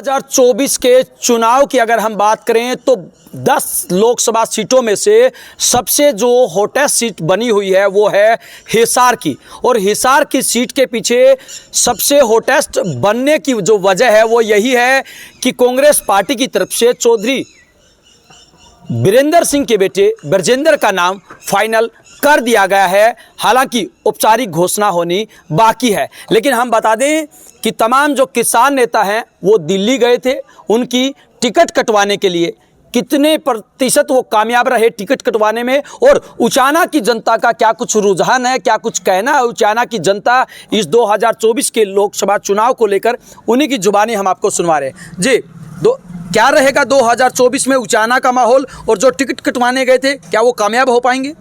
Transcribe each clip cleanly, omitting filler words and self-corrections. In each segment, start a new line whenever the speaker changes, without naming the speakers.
2024 के चुनाव की अगर हम बात करें तो 10 लोकसभा सीटों में से सबसे जो हॉटेस्ट सीट बनी हुई है वो है हिसार की। और हिसार की सीट के पीछे सबसे हॉटेस्ट बनने की जो वजह है वो यही है कि कांग्रेस पार्टी की तरफ से चौधरी बीरेंद्र सिंह के बेटे ब्रजेंद्र का नाम फाइनल कर दिया गया है। हालांकि औपचारिक घोषणा होनी बाकी है, लेकिन हम बता दें कि तमाम जो किसान नेता हैं वो दिल्ली गए थे उनकी टिकट कटवाने के लिए। कितने प्रतिशत वो कामयाब रहे टिकट कटवाने में और उचाना की जनता का क्या कुछ रुझान है, क्या कुछ कहना है उचाना की जनता इस 2024 के लोकसभा चुनाव को लेकर, उन्हीं की जुबानी हम आपको सुनवा रहे हैं। जी, क्या रहेगा 2024 में उचाना का माहौल, और जो टिकट कटवाने गए थे क्या वो कामयाब हो पाएंगे?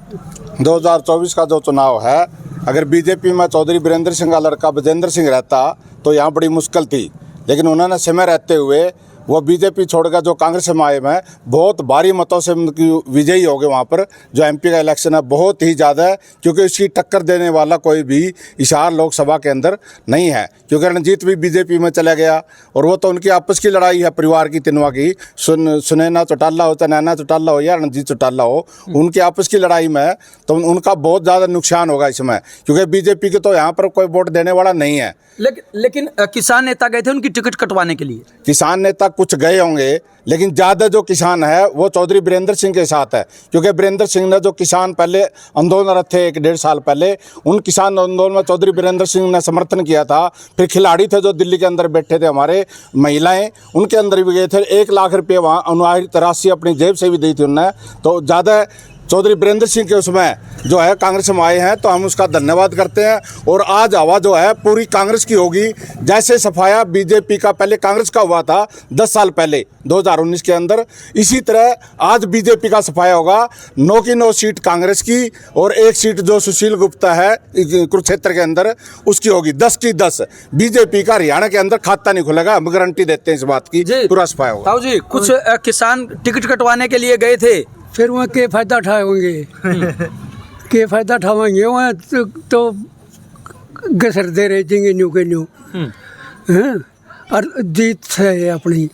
2024 का जो चुनाव है, अगर बीजेपी में चौधरी बीरेंद्र सिंह का लड़का ब्रजेंद्र सिंह रहता तो यहाँ बड़ी मुश्किल थी, लेकिन उन्होंने समय रहते हुए वो बीजेपी छोड़कर जो कांग्रेस में आए हैं बहुत भारी मतों से उनकी विजयी हो गए। वहाँ पर जो एमपी का इलेक्शन है बहुत ही ज़्यादा है, क्योंकि इसकी टक्कर देने वाला कोई भी हिसार लोकसभा के अंदर नहीं है, क्योंकि रणजीत भी बीजेपी में चला गया और वो तो उनकी आपस की लड़ाई है परिवार की तिनवा की। सुनैना चौटाला हो, नैना चौटाला हो या रणजीत चौटाला हो, उनकी आपस की लड़ाई में तो उनका बहुत ज़्यादा नुकसान होगा इसमें, क्योंकि बीजेपी के तो यहाँ पर कोई वोट देने वाला नहीं है।
लेकिन किसान नेता गए थे उनकी टिकट कटवाने के लिए।
किसान नेता कुछ गए होंगे, लेकिन ज़्यादा जो किसान है वो चौधरी बीरेंद्र सिंह के साथ है, क्योंकि बीरेंद्र सिंह ने जो किसान पहले आंदोलन थे 1-1.5 साल पहले, उन किसान आंदोलन में चौधरी बीरेंद्र सिंह ने समर्थन किया था। फिर खिलाड़ी थे जो दिल्ली के अंदर बैठे थे हमारे महिलाएं, उनके अंदर भी गए थे। 1 लाख रुपये वहाँ अनुवाहित राशि अपनी जेब से भी दी थी उन्होंने। तो ज़्यादा चौधरी बीरेंद्र सिंह के उसमें जो है कांग्रेस में आए हैं तो हम उसका धन्यवाद करते हैं। और आज हवा जो है पूरी कांग्रेस की होगी, जैसे सफाया बीजेपी का पहले कांग्रेस का हुआ था 10 साल पहले 2019 के अंदर, इसी तरह आज बीजेपी का सफाया होगा। 9 की 9 सीट कांग्रेस की और 1 सीट जो सुशील गुप्ता है कुरुक्षेत्र के अंदर उसकी होगी। 10 की 10 बीजेपी का हरियाणा के अंदर खाता नहीं खुलेगा, हम गारंटी देते हैं इस बात की, पूरा सफाया होगा।
जी, कुछ किसान टिकट कटवाने के लिए गए थे,
फिर वहाँ के फायदा उठाएंगे के फायदा उठाएंगे वहाँ तो घसरते रह जाएंगे न्यू के न्यू और जीत है अपनी।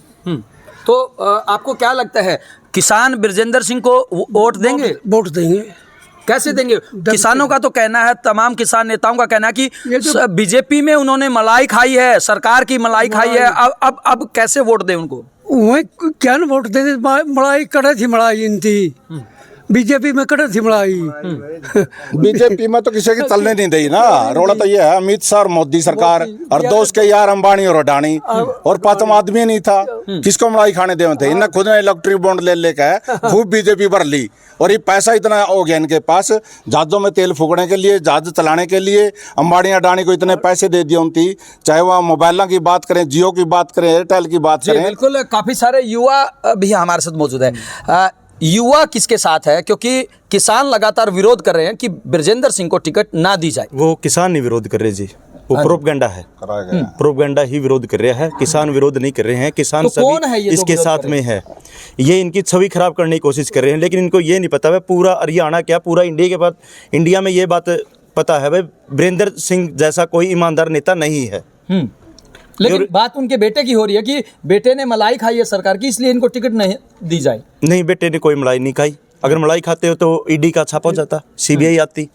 तो आपको क्या लगता है किसान ब्रजेंद्र सिंह को वोट देंगे?
वोट देंगे।
कैसे देंगे? किसानों का तो कहना है, तमाम किसान नेताओं का कहना है कि बीजेपी में उन्होंने मलाई खाई है, सरकार की मलाई खाई है, अब कैसे वोट दें उनको?
वही क्या वोट दे, मलाई कड़े थी, मलाई इन थी बीजेपी में कड़े थी मलाई।
बीजेपी में तो किसी की चलने नहीं दी ना। रोड़ा तो ये है अमित शाह और मोदी सरकार और दोस्त के यार अंबानी और अडानी, और 5 आदमी नहीं था, किसको मलाई खाने दे थे। इन्हें खुद ने इलेक्ट्रिक बॉन्ड ले लेकर खूब बीजेपी भर ली, और ये पैसा इतना हो गया इनके पास जहाजों में तेल फूकने के लिए, जहाज चलाने के लिए। अंबानी अडानी को इतने पैसे दे दिए उनकी, चाहे वह मोबाइलों की बात करें, जियो की बात करें, एयरटेल की बात करें।
बिल्कुल, काफी सारे युवा भी हमारे साथ मौजूद है। युवा किसके साथ है? क्योंकि किसान लगातार विरोध कर रहे हैं कि ब्रजेंद्र सिंह को टिकट ना दी जाए।
वो किसान नहीं विरोध कर रहे जी, वो प्रोपगेंडा है, प्रोपगेंडा ही विरोध कर रहा है। किसान विरोध नहीं कर रहे हैं, किसान
तो
सभी इसके साथ में है। ये इनकी छवि खराब करने की कोशिश कर रहे हैं, लेकिन इनको ये नहीं पता है पूरा हरियाणा क्या पूरा इंडिया के बाद इंडिया में ये बात पता है भाई बीरेंद्र सिंह जैसा कोई ईमानदार नेता नहीं है।
लेकिन बात उनके बेटे की हो रही है कि बेटे ने मलाई खाई है सरकार की, इसलिए इनको टिकट नहीं दी जाए।
नहीं, बेटे ने कोई मलाई नहीं खाई। अगर मलाई खाते हो तो ईडी का छापा हो जाता, सीबीआई आती,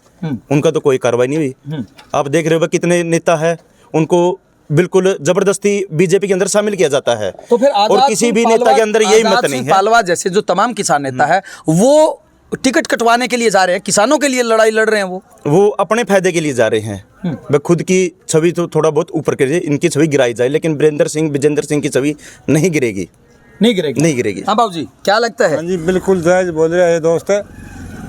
उनका तो कोई कार्रवाई नहीं हुई। आप देख रहे हो कितने नेता है उनको बिल्कुल जबरदस्ती बीजेपी के अंदर शामिल किया जाता है।
तो फिर
और किसी भी नेता के अंदर ये हिम्मत नहीं है।
पालवा जैसे जो तमाम किसान नेता है वो टिकट कटवाने के लिए जा रहे हैं, किसानों के लिए लड़ाई लड़ रहे हैं। वो
अपने फायदे के लिए जा रहे हैं। वह खुद की छवि तो थोड़ा बहुत ऊपर करिए, इनकी छवि गिराई जाए, लेकिन ब्रजेंद्र सिंह की छवि नहीं गिरेगी। हाँ बाबू जी, क्या लगता है?
हाँ जी, बिल्कुल जायज बोल रहे हैं दोस्त।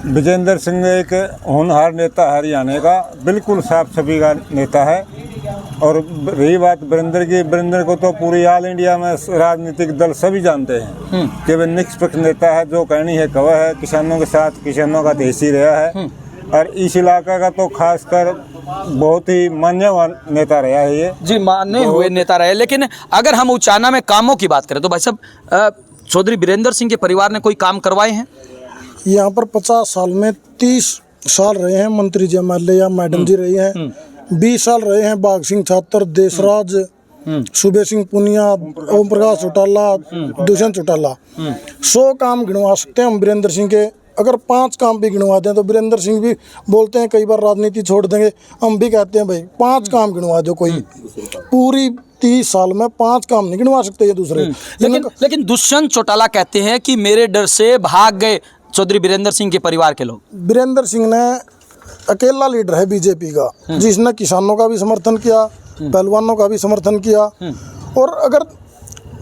ब्रजेंद्र सिंह एक होनहार नेता हरियाणा का, बिल्कुल साफ छवि का नेता है। और रही बात बीरेंद्र को तो पूरी ऑल इंडिया में राजनीतिक दल सभी जानते हैं कि वह निष्पक्ष नेता है, जो कहनी है कवा है, किसानों के साथ किसानों का देशी रहा है। और इस इलाका का तो खासकर बहुत ही मान्यवर नेता रहा है ये
जी, माने हुए नेता रहे। लेकिन अगर हम उचाना में कामों की बात करें तो भाई साहब चौधरी बीरेंद्र सिंह के परिवार ने कोई काम करवाए हैं?
यहाँ पर 50 साल में 30 साल रहे हैं मंत्री जी, एमएलए या मैडम जी रही हैं, 20 साल रहे हैं बाघ सिंह छात्र, देशराज सुबे सिंह पुनिया, ओम प्रकाश चौटाला, दुष्यंत चौटाला, 100 काम गिनवा सकते हैं हम वीरेंद्र सिंह के। अगर 5 काम भी गिनवा दें तो वीरेंद्र सिंह भी बोलते हैं कई बार राजनीति छोड़ देंगे, हम भी कहते हैं भाई 5 काम गिनवा दो, कोई पूरी 30 साल में 5 काम नहीं गिनवा सकते ये दूसरे।
लेकिन दुष्यंत चौटाला कहते हैं कि मेरे डर से भाग गए चौधरी वीरेंद्र सिंह के परिवार के लोग।
वीरेंद्र सिंह ने अकेला लीडर है बीजेपी का, जिसने किसानों का भी समर्थन किया, पहलवानों का भी समर्थन किया। और अगर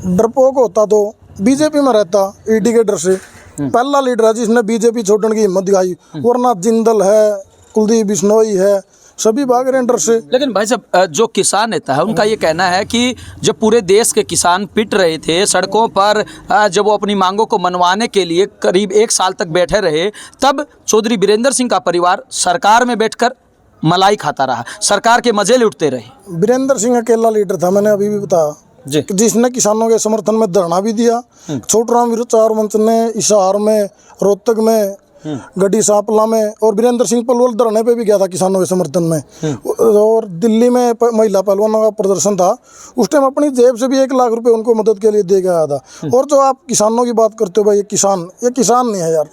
डरपोक होता तो बीजेपी में रहता, ईडी के डर से। पहला लीडर है जिसने बीजेपी छोड़ने की हिम्मत दिखाई, वरना जिंदल है, कुलदीप बिश्नोई है, सभी भाग रहे हैं डर से।
लेकिन भाई साहब, जो किसान नेता है उनका ये कहना है कि जब पूरे देश के किसान पिट रहे थे सड़कों पर, जब वो अपनी मांगों को मनवाने के लिए करीब 1 साल तक बैठे रहे, तब चौधरी वीरेंद्र सिंह का परिवार सरकार में बैठकर मलाई खाता रहा, सरकार के मजे लुटते रहे।
वीरेंद्र सिंह अकेला लीडर था, मैंने अभी भी बताया, जिसने किसानों के समर्थन में धरना भी दिया। छोटूराम विचार मंच ने हिसार में, रोहतक में, गड्डी सांपला में, और वीरेंद्र सिंह पलवल धरने पे भी गया था किसानों के समर्थन में। और दिल्ली में महिला पहलवानों का प्रदर्शन था, उस टाइम अपनी जेब से भी 1 लाख रुपए उनको मदद के लिए दे के आया था। और जो आप किसानों की बात करते हो भाई, ये किसान नहीं है यार,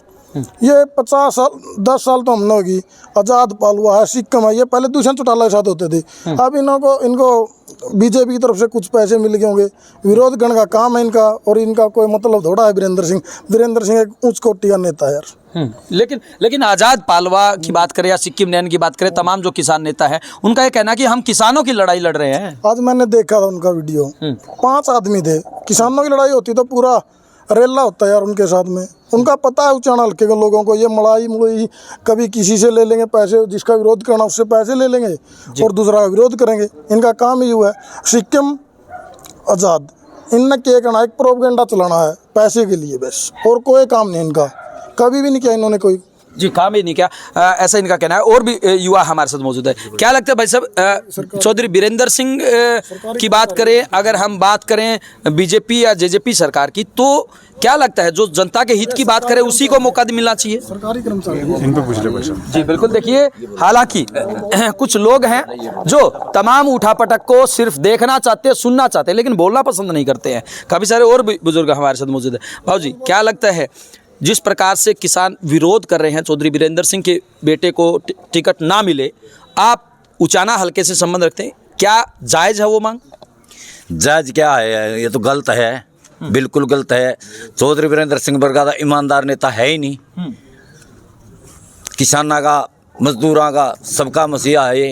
ये 50 साल 10 साल तो हमने होगी। आजाद पालुआ है, सिक्किम है, ये पहले दुष्यंत चौटाला के साथ होते थे। अब इनको बीजेपी की तरफ से कुछ पैसे मिल गए होंगे, विरोध करने का काम है इनका, और इनका कोई मतलब थोड़ा है। वीरेंद्र सिंह एक उच्च कोटि का नेता है यार।
लेकिन आजाद पालवा की बात करें या सिक्किम नैन की बात करें, तमाम जो किसान नेता है उनका ये कहना कि हम किसानों की लड़ाई लड़ रहे हैं।
आज मैंने देखा था उनका वीडियो, 5 आदमी थे। किसानों की लड़ाई होती तो पूरा रेला होता है यार उनके साथ में। उनका पता है उचाना हल्के के लोगों को, ये मलाई कभी किसी से ले लेंगे पैसे, जिसका विरोध करना उससे पैसे ले लेंगे और दूसरा का विरोध करेंगे। इनका काम ही हुआ है। सिक्किम, आज़ाद, इनने क्या करना, एक प्रोपेगेंडा चलाना है पैसे के लिए बस, और कोई काम नहीं इनका, कभी भी नहीं किया इन्होंने कोई
काम ही नहीं किया, ऐसा इनका कहना है। और भी युवा हमारे साथ मौजूद है। क्या लगता है भाई साहब, चौधरी वीरेंद्र सिंह की बात करें, अगर हम बात करें बीजेपी या जेजेपी सरकार की, तो क्या लगता है जो जनता के हित की बात करें उसी को मौका मिलना चाहिए?
सरकारी कर्मचारी
इन पे पूछ ले भाई साहब।
जी बिल्कुल। देखिए, हालांकि कुछ लोग हैं जो तमाम उठापटक को सिर्फ देखना चाहते हैं, सुनना चाहते हैं, लेकिन बोलना पसंद नहीं करते हैं। काफ़ी सारे और भी बुजुर्ग हमारे साथ मौजूद है। भाऊ जी, क्या लगता है जिस प्रकार से किसान विरोध कर रहे हैं चौधरी वीरेंद्र सिंह के बेटे को टिकट ना मिले, आप उचाना हल्के से संबंध रखते हैं, क्या जायज़ है वो मांग?
जायज क्या है, ये तो गलत है, बिल्कुल गलत है। चौधरी वीरेंद्र सिंह वर्गा ईमानदार नेता है ही नहीं। किसाना का, मजदूरों का, सबका मसीहा है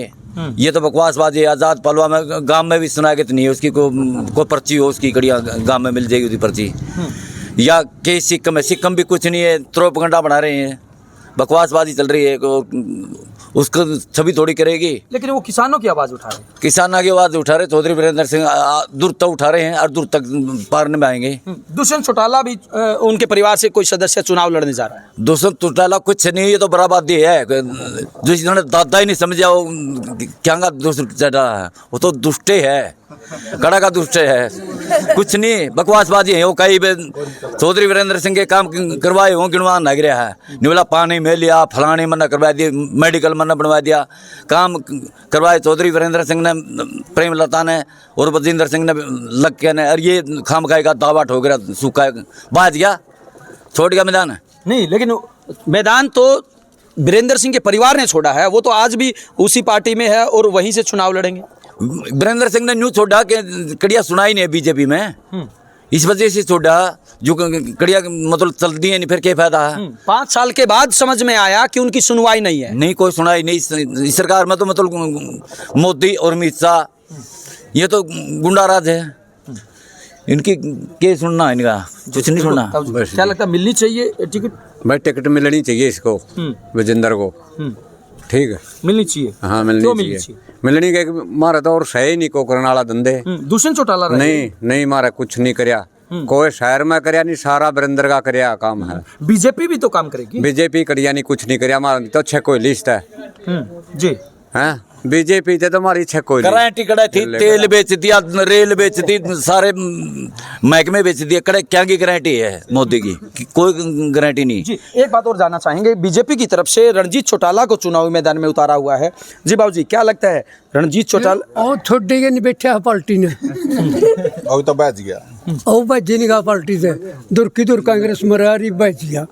ये तो बकवासबाजी है। आज़ाद पलवा में गांव में भी सुना के तो नहीं है उसकी कोई पर्ची हो, उसकी कड़िया गांव में मिल जाएगी उसकी पर्ची। या के सिक्किम है, सिक्किम भी कुछ नहीं है, प्रोपेगेंडा बना रहे हैं, बकवासबाजी चल रही है, उसको छवि थोड़ी करेगी।
लेकिन वो किसानों की आवाज़ उठा रहे हैं,
किसानों की आवाज़ उठा रहे। चौधरी वीरेंद्र सिंह दूर तक उठा रहे हैं और दूर तक पार में आएंगे।
दुष्यंत चौटाला भी उनके परिवार से कोई सदस्य चुनाव लड़ने जा रहा है।
दुष्यंत चौटाला कुछ नहीं, ये तो बराबरी है। जिन्होंने दादा ही नहीं समझा वो क्या दुष्यंत चौटाला है, वो तो दुष्टे है, कड़ा का दुष्ट है, कुछ नहीं, बकवासबाजी है वो। कई चौधरी वीरेंद्र सिंह के काम करवाए हो, गिनवा लग रहा है। निवला पानी में लिया, फलाने मना करवा दिया, मेडिकल मना बनवा दिया, काम करवाए चौधरी वीरेंद्र सिंह ने, प्रेमलता ने और बजिंदर सिंह ने लग के ने। और ये खामखाई का दावा ठोक रहा, सूखा बाज गया, छोड़ गया मैदान।
नहीं, लेकिन मैदान तो वीरेंद्र सिंह के परिवार ने छोड़ा है, वो तो आज भी उसी पार्टी में है और वहीं से चुनाव लड़ेंगे।
वीरेंद्र सिंह ने न्यू छोड़ा कि कड़िया सुनाई नहीं है बीजेपी में, इस वजह से छोड़ा। जो कड़िया मतलब चलती है नहीं, फिर क्या फायदा है।
5 साल के बाद समझ में आया कि उनकी सुनवाई नहीं है।
नहीं, कोई सुनाई नहीं। इस सरकार में तो मतलब मोदी और अमित शाह ये तो गुंडा राज है, इनकी क्या सुनना, इनका कुछ नहीं सुनना।
क्या लगता है, मिलनी चाहिए टिकट?
भाई टिकट मिलनी चाहिए इसको, विजेंद्र को। ठीक है,
मिलनी चाहिए।
हाँ मिलनी चाहिए। मिलनी के मारा तो और सही नहीं को करने वाला धंधे।
दुष्यंत चौटाला
नहीं मारा कुछ नहीं करया, कोई शहर में करया नहीं, सारा वीरेंद्र का करया काम है।
बीजेपी भी तो काम करेगी।
बीजेपी करिया नहीं, कुछ नहीं करया, मारा तो अच्छे कोई लिस्ट है
जी
हैं। बीजेपी से तो हमारी इच्छा कोई नहीं।
गारंटी कड़ा थी, तेल बेच दिया, रेल बेच दी, सारे महकमे बेच दिए, कड़े क्या की गारंटी है मोदी की? कोई गारंटी नहीं।
जी, एक बात और जानना चाहेंगे, बीजेपी की तरफ से रणजीत चौटाला को चुनावी मैदान में उतारा हुआ है। जी बाबू जी, क्या लगता है रणजीत चौटाला?
और छोटे के नहीं बैठा है पार्टी ने
अभी तो बच गया।
और बची नहीं गा पार्टी से, दूर की दूर कांग्रेस में रह रही, बच गया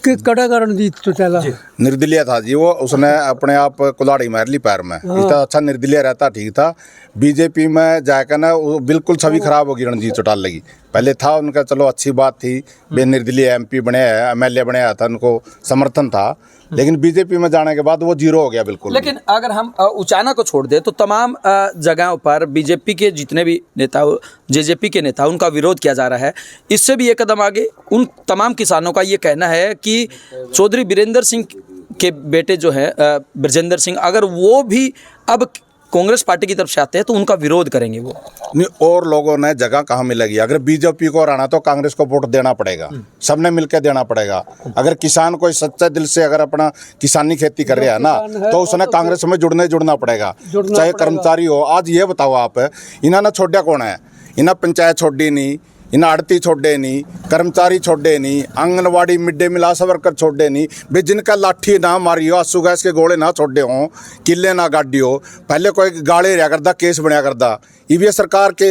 कि कड़ा का रणजीत चौटाला
निर्दलीय था जी वो, उसने अपने आप कुल्हाड़ी मार ली पैर में। इतना अच्छा निर्दलीय रहता ठीक था। बीजेपी में जाकर ना वो बिल्कुल छवि खराब होगी रणजीत चौटाला की। पहले था उनका, चलो अच्छी बात थी, वे निर्दलीय एमपी बने हैं, एमएलए बने था, उनको समर्थन था। लेकिन बीजेपी में जाने के बाद वो जीरो हो गया बिल्कुल।
लेकिन अगर हम उचाना को छोड़ दें तो तमाम जगहों पर बीजेपी के जितने भी नेता, जेजेपी के नेता, उनका विरोध किया जा रहा है। इससे भी एक कदम आगे उन तमाम किसानों का ये कहना है कि चौधरी बीरेंद्र सिंह के बेटे जो है ब्रजेंद्र सिंह, अगर वो भी अब कांग्रेस पार्टी की तरफ से आते हैं तो उनका विरोध करेंगे वो।
नहीं, और लोगों ने जगह कहाँ मिलेगी? अगर बीजेपी को हराना तो कांग्रेस को वोट देना पड़ेगा, सबने मिलकर देना पड़ेगा। अगर किसान कोई सच्चे दिल से अगर अपना किसानी खेती कर रहा है ना, तो उसने कांग्रेस में जुड़ना पड़ेगा, चाहे कर्मचारी हो। आज ये बताओ आप, इन्होंने छोड़ा कौन है? इन्हें पंचायत छोड़ी नहीं, इन्हें आड़ती छोड़े नहीं, कर्मचारी छोड़े नहीं, आंगनवाड़ी मिड डे मील आशा वर्कर छोड़े नहीं। बे जिनका लाठी ना मारी हो, आंसू गैस के गोले ना छोड़े हों, किले ना गाड़ी हो, पहले कोई गाड़े रहा करदा, केस बनया करदा। ये सरकार के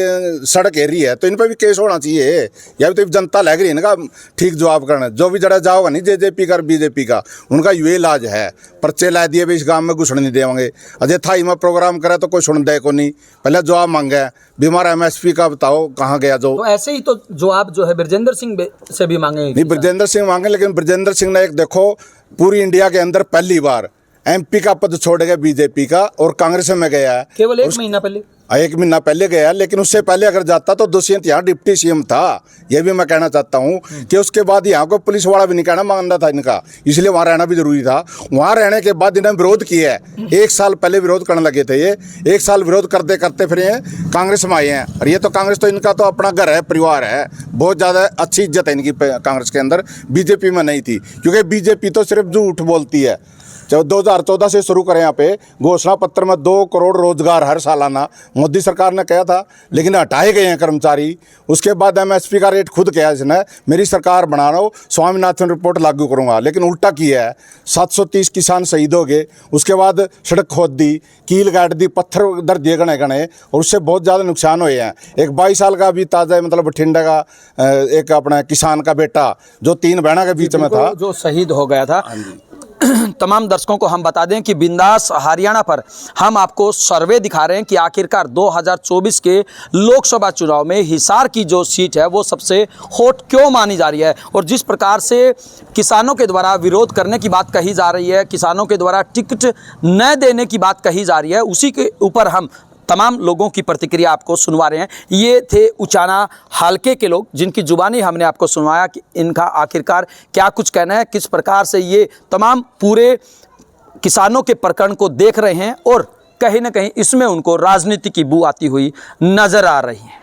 सड़क घेरी है तो इन पर भी केस होना चाहिए। या भी तो जनता लग रही है ना ठीक जवाब करना। जो भी जड़ा जाओगा नहीं जेजेपी का बीजेपी का, उनका ये इलाज है। पर्चे ला दिए भी इस गांव में घुसने नहीं देंगे। अजय था में प्रोग्राम करे तो कोई सुन दे को नहीं, पहले जवाब मांगे बीमार एमएसपी का बताओ कहाँ गया। जो
तो ऐसे ही तो जवाब जो है ब्रजेंद्र सिंह से भी मांगे
नहीं, ब्रजेंद्र सिंह मांगे, लेकिन ब्रजेंद्र सिंह ने एक देखो पूरी इंडिया के अंदर पहली बार एमपी का पद छोड़ गया बीजेपी का और कांग्रेस में गया है।
केवल एक महीना पहले,
1 महीना पहले गया। लेकिन उससे पहले अगर जाता तो दुष्यंत यहाँ डिप्टी सीएम था। यह भी मैं कहना चाहता हूँ कि उसके बाद यहाँ को पुलिस वाला भी नहीं कहना मांगना था इनका, इसलिए वहाँ रहना भी जरूरी था। वहाँ रहने के बाद इन्होंने विरोध किया है। 1 साल पहले विरोध करने लगे थे ये, 1 साल विरोध करते करते फिर ये कांग्रेस में आए हैं। और ये तो कांग्रेस तो इनका तो अपना घर है, परिवार है, बहुत ज़्यादा अच्छी इज्जत है इनकी कांग्रेस के अंदर। बीजेपी में नहीं थी, क्योंकि बीजेपी तो सिर्फ झूठ बोलती है। जब 2014 से शुरू करें यहाँ पे घोषणा पत्र में 2 करोड़ रोजगार हर सालाना मोदी सरकार ने कहा था, लेकिन हटाए गए हैं कर्मचारी। उसके बाद एमएसपी का रेट खुद किया इसने, मेरी सरकार बना रहा हूँ, स्वामीनाथन रिपोर्ट लागू करूँगा, लेकिन उल्टा किया है। 730 किसान शहीद हो गए, उसके बाद सड़क खोद दी, कील गाड़ दी, पत्थर दर दिए गणे गणे, और उससे बहुत ज़्यादा नुकसान हुए हैं। एक 22 साल का भी ताज़ा मतलब बठिंडा का एक अपना किसान का बेटा जो 3 बहनों के बीच में था,
जो शहीद हो गया था। तमाम दर्शकों को हम बता दें कि बिंदास हरियाणा पर हम आपको सर्वे दिखा रहे हैं कि आखिरकार 2024 के लोकसभा चुनाव में हिसार की जो सीट है वो सबसे हॉट क्यों मानी जा रही है। और जिस प्रकार से किसानों के द्वारा विरोध करने की बात कही जा रही है, किसानों के द्वारा टिकट न देने की बात कही जा रही है, उसी के ऊपर हम तमाम लोगों की प्रतिक्रिया आपको सुनवा रहे हैं। ये थे उचाना हलके के लोग जिनकी जुबानी हमने आपको सुनवाया कि इनका आखिरकार क्या कुछ कहना है, किस प्रकार से ये तमाम पूरे किसानों के प्रकरण को देख रहे हैं और कहीं ना कहीं इसमें उनको राजनीति की बू आती हुई नजर आ रही है।